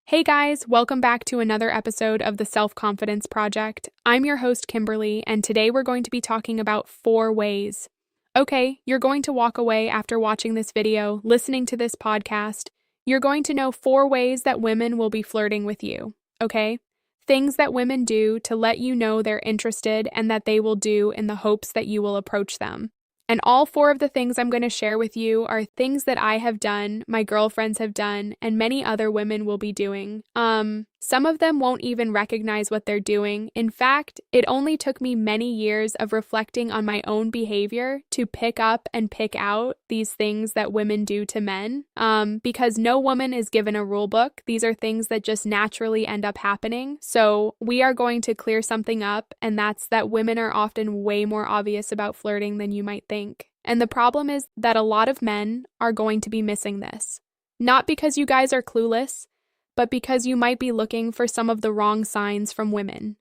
Hey guys, welcome back to another episode of the Self-Confidence Project. I'm your host, Kimberly, and today we're going to be talking about 4 ways. Okay, you're going to walk away after watching this video, listening to this podcast. You're going to know 4 ways that women will be flirting with you, okay? Things that women do to let you know they're interested and that they will do in the hopes that you will approach them. And all 4 of the things I'm going to share with you are things that I have done, my girlfriends have done, and many other women will be doing. Some of them won't even recognize what they're doing. In fact, it only took me many years of reflecting on my own behavior to pick up and pick out these things that women do to men. Because no woman is given a rule book. These are things that just naturally end up happening. So we are going to clear something up, and that's that women are often way more obvious about flirting than you might think. And the problem is that a lot of men are going to be missing this. Not because you guys are clueless, but because you might be looking for some of the wrong signs from women.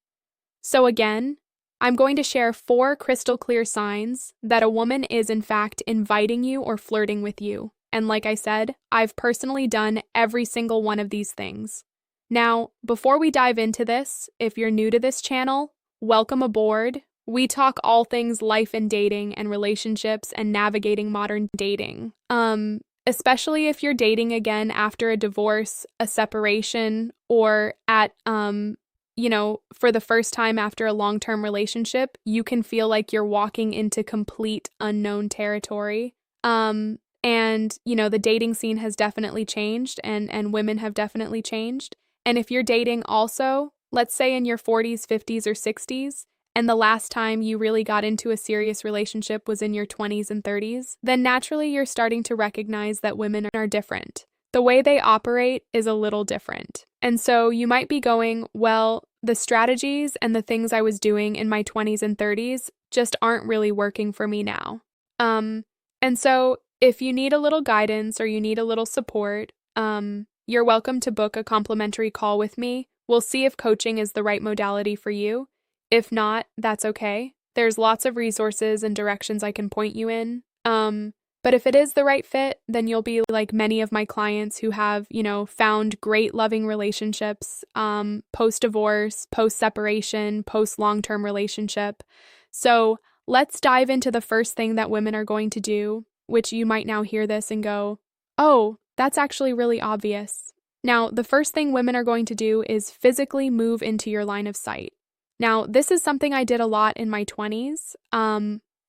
So again, I'm going to share 4 crystal clear signs that a woman is in fact inviting you or flirting with you. And like I said, I've personally done every single one of these things. Now, before we dive into this, if you're new to this channel, welcome aboard. We talk all things life and dating and relationships and navigating modern dating. Especially if you're dating again after a divorce, a separation, or for the first time after a long-term relationship, you can feel like you're walking into complete unknown territory. The dating scene has definitely changed and women have definitely changed. And if you're dating also, let's say in your 40s, 50s, or 60s, and the last time you really got into a serious relationship was in your 20s and 30s, then naturally you're starting to recognize that women are different. The way they operate is a little different. And so you might be going, well, the strategies and the things I was doing in my 20s and 30s just aren't really working for me now. And so if you need a little guidance or you need a little support, you're welcome to book a complimentary call with me. We'll see if coaching is the right modality for you. If not, that's okay. There's lots of resources and directions I can point you in. But if it is the right fit, then you'll be like many of my clients who have, found great loving relationships, post-divorce, post-separation, post-long-term relationship. So let's dive into the first thing that women are going to do, which you might now hear this and go, oh, that's actually really obvious. Now, the first thing women are going to do is physically move into your line of sight. Now, this is something I did a lot in my 20s.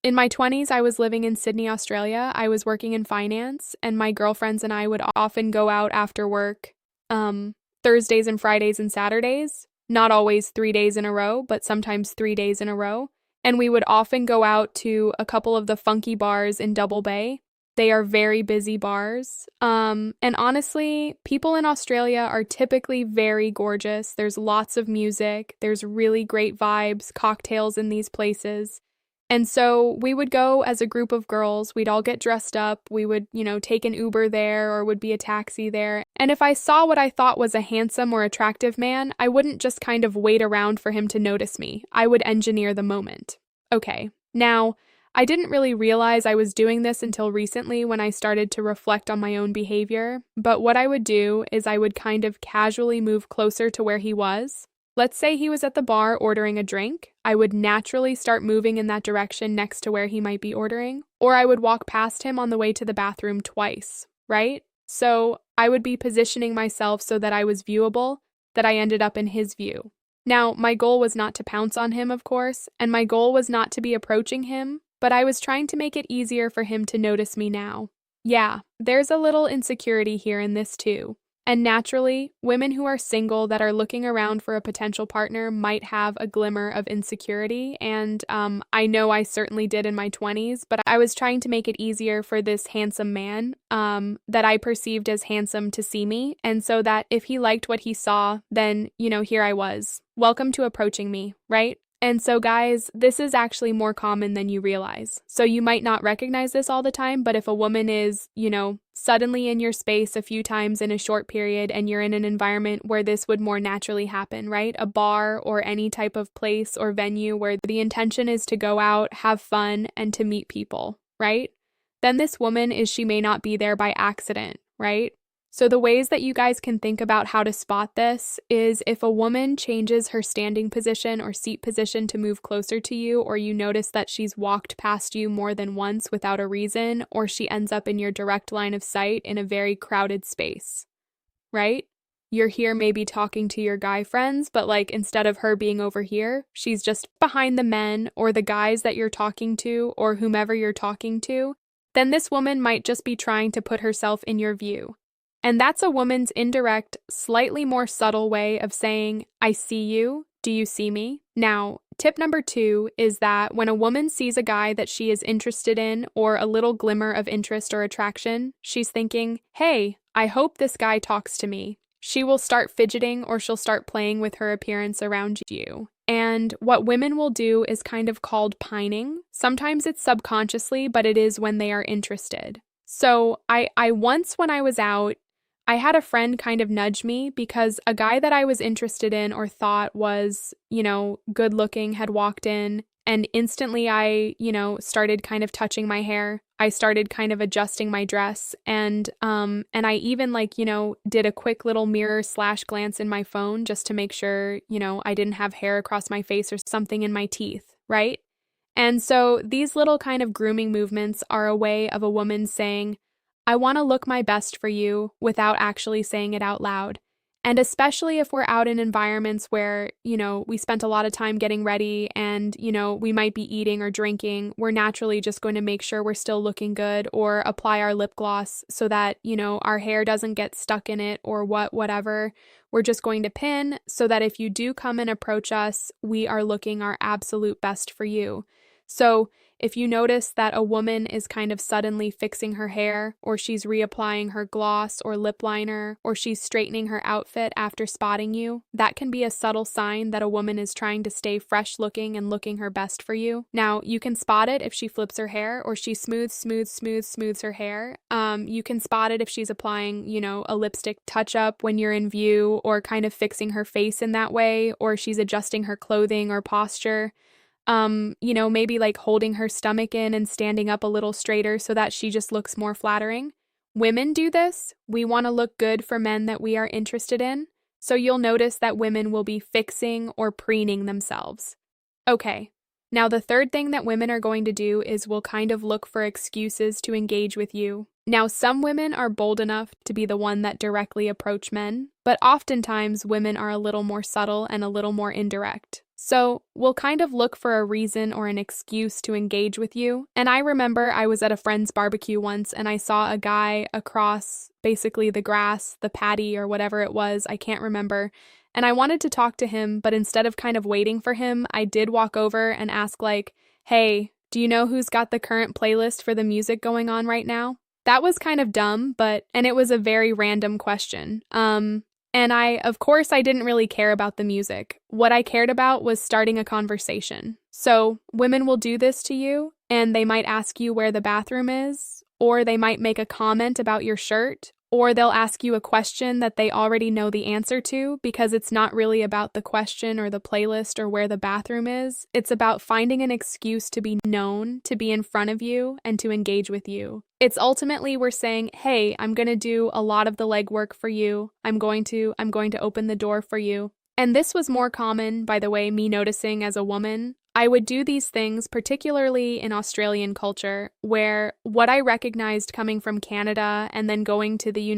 In my 20s, I was living in Sydney, Australia. I was working in finance, and my girlfriends and I would often go out after work Thursdays and Fridays and Saturdays. Not always 3 days in a row, but sometimes 3 days in a row. And we would often go out to a couple of the funky bars in Double Bay. They are very busy bars. And honestly, people in Australia are typically very gorgeous. There's lots of music. There's really great vibes, cocktails in these places. And so we would go as a group of girls. We'd all get dressed up. We would, take an Uber there or would be a taxi there. And if I saw what I thought was a handsome or attractive man, I wouldn't just kind of wait around for him to notice me. I would engineer the moment. Okay, now, I didn't really realize I was doing this until recently when I started to reflect on my own behavior, but what I would do is I would kind of casually move closer to where he was. Let's say he was at the bar ordering a drink. I would naturally start moving in that direction next to where he might be ordering, or I would walk past him on the way to the bathroom twice, right? So I would be positioning myself so that I was viewable, that I ended up in his view. Now, my goal was not to pounce on him, of course, and my goal was not to be approaching him, but I was trying to make it easier for him to notice me now. Yeah, there's a little insecurity here in this too. And naturally, women who are single that are looking around for a potential partner might have a glimmer of insecurity, and I know I certainly did in my 20s, but I was trying to make it easier for this handsome man that I perceived as handsome to see me, and so that if he liked what he saw, then, here I was. Welcome to approaching me, right? And so guys, this is actually more common than you realize. So you might not recognize this all the time, but if a woman is, suddenly in your space a few times in a short period and you're in an environment where this would more naturally happen, right? A bar or any type of place or venue where the intention is to go out, have fun, and to meet people, right? Then this woman she may not be there by accident, right? So, the ways that you guys can think about how to spot this is if a woman changes her standing position or seat position to move closer to you, or you notice that she's walked past you more than once without a reason, or she ends up in your direct line of sight in a very crowded space, right? You're here maybe talking to your guy friends, but like instead of her being over here, she's just behind the men or the guys that you're talking to or whomever you're talking to, then this woman might just be trying to put herself in your view. And that's a woman's indirect, slightly more subtle way of saying, I see you. Do you see me? Now, tip number 2 is that when a woman sees a guy that she is interested in or a little glimmer of interest or attraction, she's thinking, hey, I hope this guy talks to me. She will start fidgeting or she'll start playing with her appearance around you. And what women will do is kind of called pining. Sometimes it's subconsciously, but it is when they are interested. So I once, when I was out, I had a friend kind of nudge me because a guy that I was interested in or thought was, good looking had walked in, and instantly I, started kind of touching my hair. I started kind of adjusting my dress, and I even did a quick little mirror / glance in my phone just to make sure, I didn't have hair across my face or something in my teeth, right? And so these little kind of grooming movements are a way of a woman saying, I want to look my best for you without actually saying it out loud. And especially if we're out in environments where, we spent a lot of time getting ready and, we might be eating or drinking, we're naturally just going to make sure we're still looking good or apply our lip gloss so that, our hair doesn't get stuck in it or whatever. We're just going to pin so that if you do come and approach us, we are looking our absolute best for you. So if you notice that a woman is kind of suddenly fixing her hair, or she's reapplying her gloss or lip liner, or she's straightening her outfit after spotting you, that can be a subtle sign that a woman is trying to stay fresh looking and looking her best for you. Now, you can spot it if she flips her hair or she smooths her hair. You can spot it if she's applying, a lipstick touch-up when you're in view, or kind of fixing her face in that way, or she's adjusting her clothing or posture. Maybe like holding her stomach in and standing up a little straighter so that she just looks more flattering. Women do this. We want to look good for men that we are interested in. So you'll notice that women will be fixing or preening themselves. Okay. Now the third thing that women are going to do is we'll kind of look for excuses to engage with you. Now, some women are bold enough to be the one that directly approach men, but oftentimes women are a little more subtle and a little more indirect. So we'll kind of look for a reason or an excuse to engage with you. And I remember I was at a friend's barbecue once and I saw a guy across basically the grass, the patty or whatever it was, I can't remember. And I wanted to talk to him, but instead of kind of waiting for him, I did walk over and ask like, hey, do you know who's got the current playlist for the music going on right now? That was kind of dumb, and it was a very random question. And of course, I didn't really care about the music. What I cared about was starting a conversation. So women will do this to you, and they might ask you where the bathroom is, or they might make a comment about your shirt, or they'll ask you a question that they already know the answer to because it's not really about the question or the playlist or where the bathroom is. It's about finding an excuse to be known, to be in front of you, and to engage with you. It's ultimately we're saying, hey, I'm going to do a lot of the legwork for you. I'm going to open the door for you. And this was more common, by the way, me noticing as a woman. I would do these things, particularly in Australian culture, where what I recognized coming from Canada and then going to the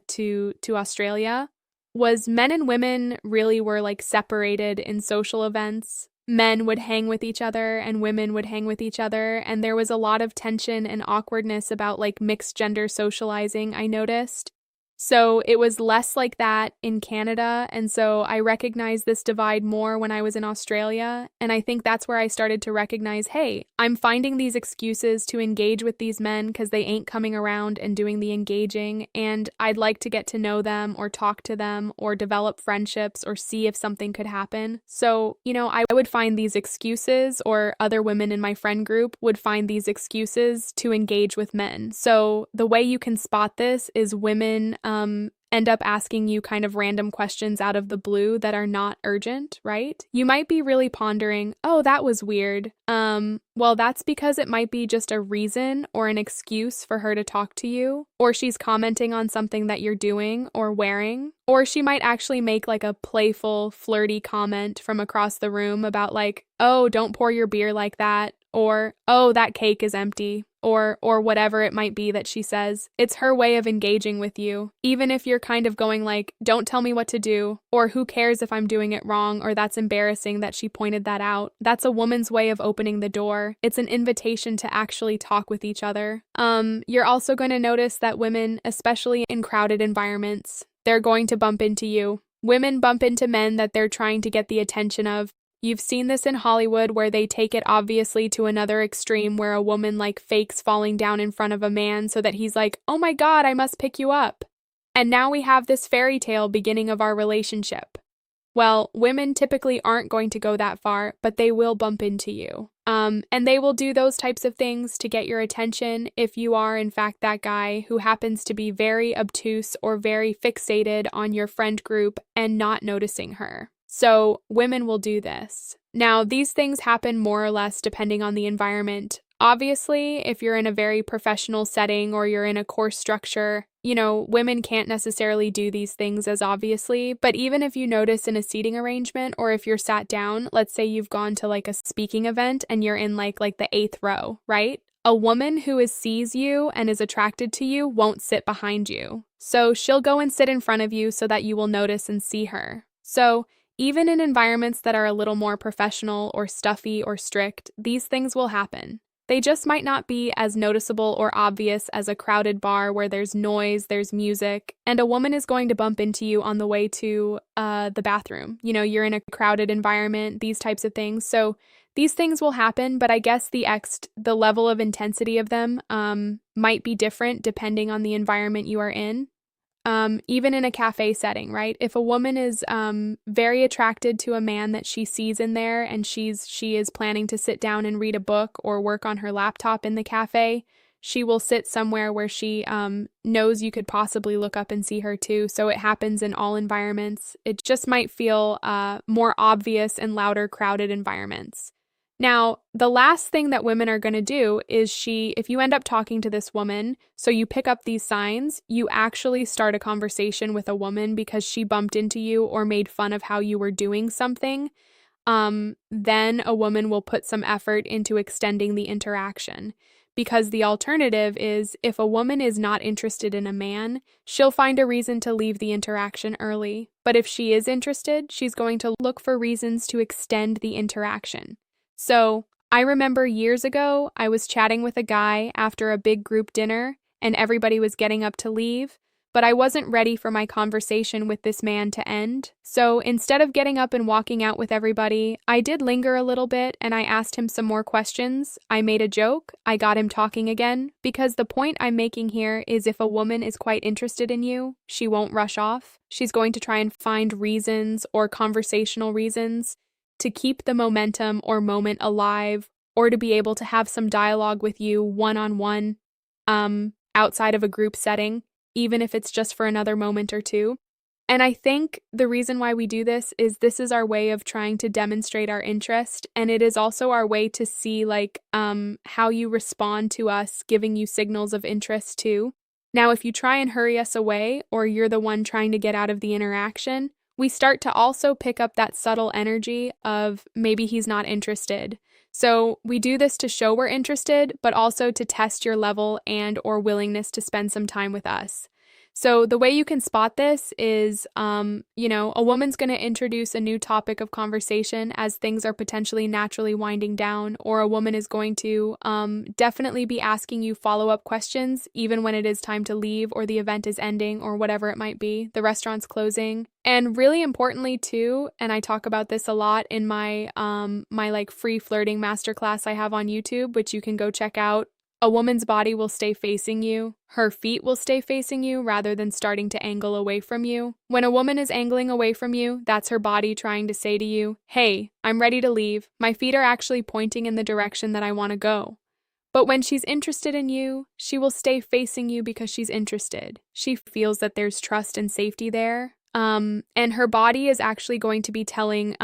to Australia was men and women really were like separated in social events. Men would hang with each other and women would hang with each other, and there was a lot of tension and awkwardness about like mixed gender socializing, I noticed. So it was less like that in Canada, and so I recognized this divide more when I was in Australia, and I think that's where I started to recognize, hey, I'm finding these excuses to engage with these men because they ain't coming around and doing the engaging, and I'd like to get to know them or talk to them or develop friendships or see if something could happen. So, I would find these excuses, or other women in my friend group would find these excuses to engage with men. So the way you can spot this is women end up asking you kind of random questions out of the blue that are not urgent, right? You might be really pondering, oh, that was weird. Well, that's because it might be just a reason or an excuse for her to talk to you, or she's commenting on something that you're doing or wearing, or she might actually make like a playful, flirty comment from across the room about like, oh, don't pour your beer like that, or oh, that cake is empty, or whatever it might be that she says. It's her way of engaging with you, even if you're kind of going like, don't tell me what to do, or who cares if I'm doing it wrong, or that's embarrassing that she pointed that out. That's a woman's way of opening the door. It's an invitation to actually talk with each other. You're also going to notice that women, especially in crowded environments, they're going to bump into you. Women bump into men that they're trying to get the attention of. You've seen this in Hollywood where they take it obviously to another extreme where a woman like fakes falling down in front of a man so that he's like, oh my God, I must pick you up. And now we have this fairy tale beginning of our relationship. Well, women typically aren't going to go that far, but they will bump into you. And they will do those types of things to get your attention if you are, in fact, that guy who happens to be very obtuse or very fixated on your friend group and not noticing her. So women will do this. Now, these things happen more or less depending on the environment. Obviously, if you're in a very professional setting or you're in a course structure, women can't necessarily do these things as obviously, but even if you notice in a seating arrangement or if you're sat down, let's say you've gone to like a speaking event and you're in like the 8th row, right? A woman who sees you and is attracted to you won't sit behind you. So she'll go and sit in front of you so that you will notice and see her. So even in environments that are a little more professional or stuffy or strict, these things will happen. They just might not be as noticeable or obvious as a crowded bar where there's noise, there's music, and a woman is going to bump into you on the way to the bathroom. You're in a crowded environment, these types of things. So these things will happen, but I guess the level of intensity of them might be different depending on the environment you are in. Even in a cafe setting, right? If a woman is very attracted to a man that she sees in there and she is planning to sit down and read a book or work on her laptop in the cafe, she will sit somewhere where she knows you could possibly look up and see her too. So it happens in all environments. It just might feel more obvious in louder, crowded environments. Now, the last thing that women are going to do is if you end up talking to this woman, so you pick up these signs, you actually start a conversation with a woman because she bumped into you or made fun of how you were doing something, then a woman will put some effort into extending the interaction. Because the alternative is if a woman is not interested in a man, she'll find a reason to leave the interaction early. But if she is interested, she's going to look for reasons to extend the interaction. So I remember years ago, I was chatting with a guy after a big group dinner and everybody was getting up to leave, but I wasn't ready for my conversation with this man to end. So instead of getting up and walking out with everybody, I did linger a little bit and I asked him some more questions. I made a joke. I got him talking again because the point I'm making here is if a woman is quite interested in you, she won't rush off. She's going to try and find reasons or conversational reasons to keep the momentum or moment alive, or to be able to have some dialogue with you one-on-one outside of a group setting, even if it's just for another moment or two. And I think the reason why we do this is our way of trying to demonstrate our interest, and it is also our way to see how you respond to us giving you signals of interest too. Now, if you try and hurry us away, or you're the one trying to get out of the interaction, we start to also pick up that subtle energy of maybe he's not interested. So we do this to show we're interested, but also to test your level and or willingness to spend some time with us. So the way you can spot this is, a woman's going to introduce a new topic of conversation as things are potentially naturally winding down, or a woman is going to definitely be asking you follow-up questions, even when it is time to leave or the event is ending or whatever it might be, the restaurant's closing. And really importantly too, and I talk about this a lot in my free flirting masterclass I have on YouTube, which you can go check out. A woman's body will stay facing you. Her feet will stay facing you rather than starting to angle away from you. When a woman is angling away from you, that's her body trying to say to you, hey, I'm ready to leave. My feet are actually pointing in the direction that I want to go. But when she's interested in you, she will stay facing you because she's interested. She feels that there's trust and safety there. And her body is actually going to be telling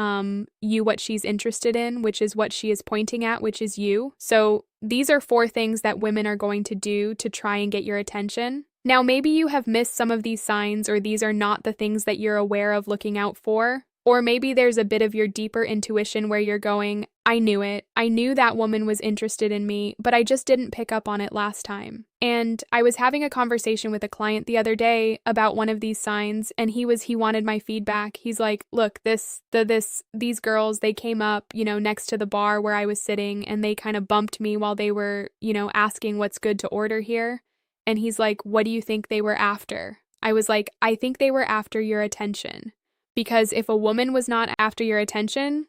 you what she's interested in, which is what she is pointing at, which is you. So these are 4 things that women are going to do to try and get your attention. Now, maybe you have missed some of these signs, or these are not the things that you're aware of looking out for. Or maybe there's a bit of your deeper intuition where you're going, I knew it. I knew that woman was interested in me, but I just didn't pick up on it last time. And I was having a conversation with a client the other day about one of these signs, and he wanted my feedback. He's like, look, these girls, they came up, next to the bar where I was sitting, and they kind of bumped me while they were, asking what's good to order here. And he's like, what do you think they were after? I was like, I think they were after your attention. Because if a woman was not after your attention,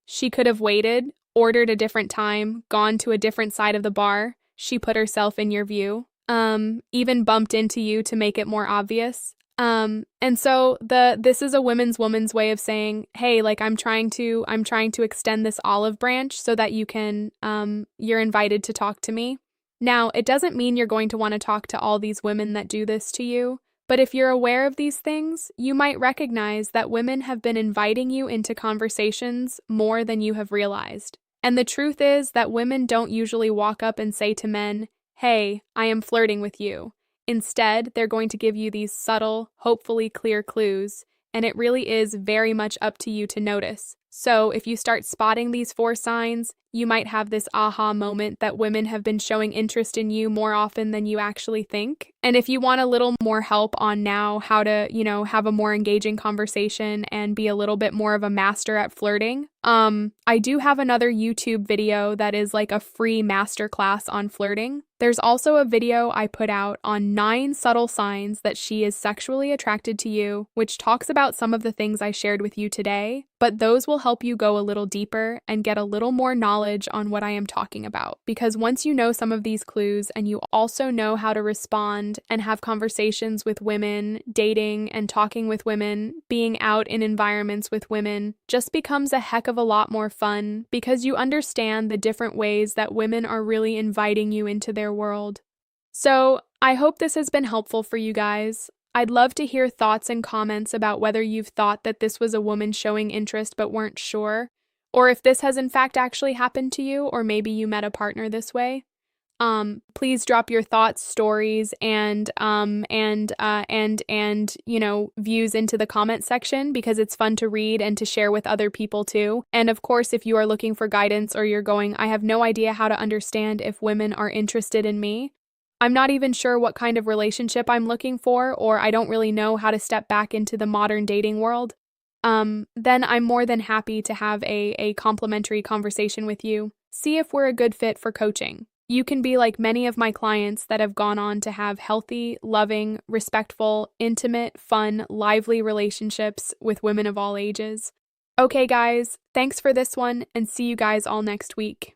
she could have waited, ordered a different time, gone to a different side of the bar. She put herself in your view, even bumped into you to make it more obvious. And so this is a woman's way of saying, hey, like I'm trying to extend this olive branch so that you're invited to talk to me. Now, it doesn't mean you're going to want to talk to all these women that do this to you. But if you're aware of these things, you might recognize that women have been inviting you into conversations more than you have realized. And the truth is that women don't usually walk up and say to men, hey, I am flirting with you. Instead, they're going to give you these subtle, hopefully clear clues, and it really is very much up to you to notice. So if you start spotting these 4 signs, you might have this aha moment that women have been showing interest in you more often than you actually think. And if you want a little more help on now how to, have a more engaging conversation and be a little bit more of a master at flirting, I do have another YouTube video that is like a free masterclass on flirting. There's also a video I put out on 9 subtle signs that she is sexually attracted to you, which talks about some of the things I shared with you today, but those will help you go a little deeper and get a little more knowledge on what I am talking about. Because once you know some of these clues and you also know how to respond and have conversations with women, dating and talking with women, being out in environments with women, just becomes a heck of a lot more fun because you understand the different ways that women are really inviting you into their world. So, I hope this has been helpful for you guys. I'd love to hear thoughts and comments about whether you've thought that this was a woman showing interest but weren't sure, or if this has in fact actually happened to you, or maybe you met a partner this way. Please drop your thoughts, stories, and views into the comment section because it's fun to read and to share with other people too. And of course, if you are looking for guidance or you're going, I have no idea how to understand if women are interested in me. I'm not even sure what kind of relationship I'm looking for, or I don't really know how to step back into the modern dating world. Then I'm more than happy to have a complimentary conversation with you. See if we're a good fit for coaching. You can be like many of my clients that have gone on to have healthy, loving, respectful, intimate, fun, lively relationships with women of all ages. Okay, guys, thanks for this one, and see you guys all next week.